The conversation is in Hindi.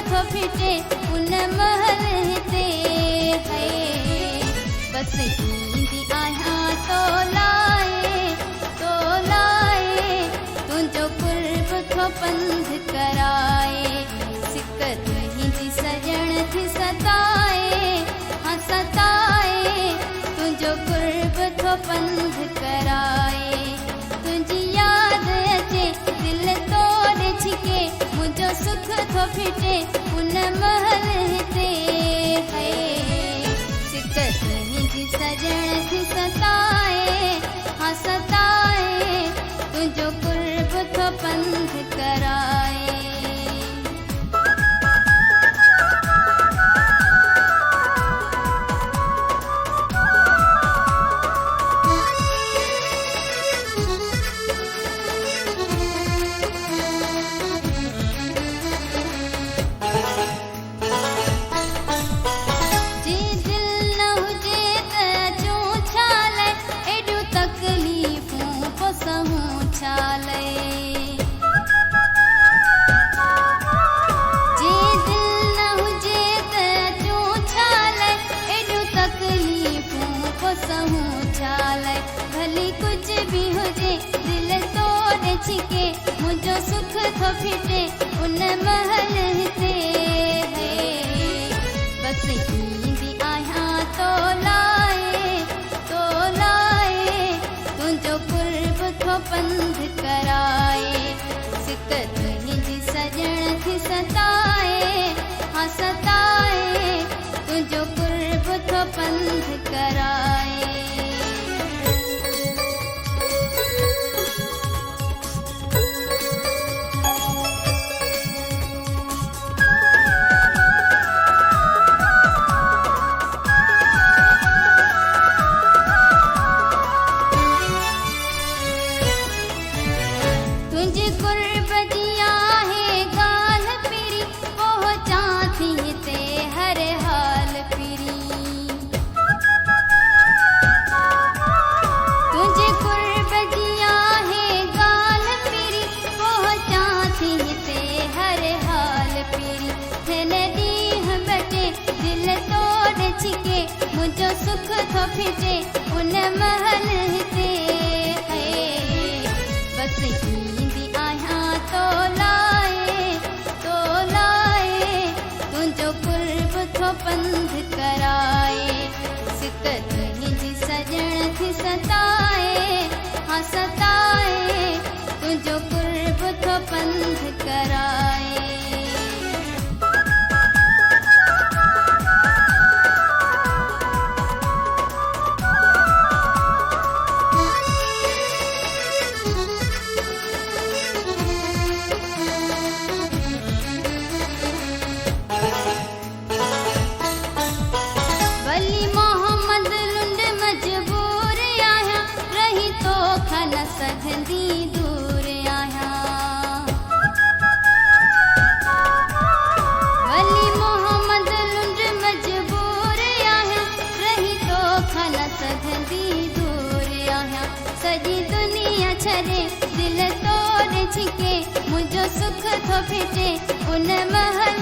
थो फिटे उन महल हिते है। बस ईंदी आहियां तो लाए तुंहिंजो कुर्ब थो पंध कराए। सिक तुंहिंजी सजण थी सताए, हाँ सताए तुंहिंजो कुर्ब थो पंध कराए। तुंहिंजी याद अचे दिल तोड़ छिके, मुंहिंजो सुख थो फिटे उन महल हिते है। सिक तुंहिंजी सजण थी सताए, हाँ सताए तुंहिंजो कुर्ब थो पंध कराए। भली कुछ भी हुजे दिल तोड़ छिके, मुंहिंजो सुख थो फिटे उन महल हिते है। बस ईंदी आहियां तो लाए तुंहिंजो कुर्ब थो पंध कराए। सिक तुंहिंजी सजण थी सताए, हाँ सताए तुंहिंजो कुर्ब थो पंध कराए। तुंहिंजे कुर्ब जी आहे ॻाल्हि पिरी, पहुचां थी हिते हर हाल पिरी। तुंहिंजे कुर्ब जी आहे ॻाल्हि पिरी, पहुचां थी हिते हर हाल पिरी। हिन ॾींहुं बटे दिल तोड़ छिके, मुंहिंजो सुख थो फिटे उन महल हिते है। बस ईंदी आहियां तो लाए तुंहिंजो कुर्ब थो पंध कराए। सिक तुंहिंजी सजण थी सताए, हाँ सताए तुंहिंजो कुर्ब थो पंध कराए। सघंदी दूर आहियां, वली मोहम्मद लुंड मजबूर आहियां, रही तो खाना सघंदी दूर आहियां। सॼी दुनिया छॾे दिल तोड़ छिके, मुंहिंजो सुख थो फिटे उन महल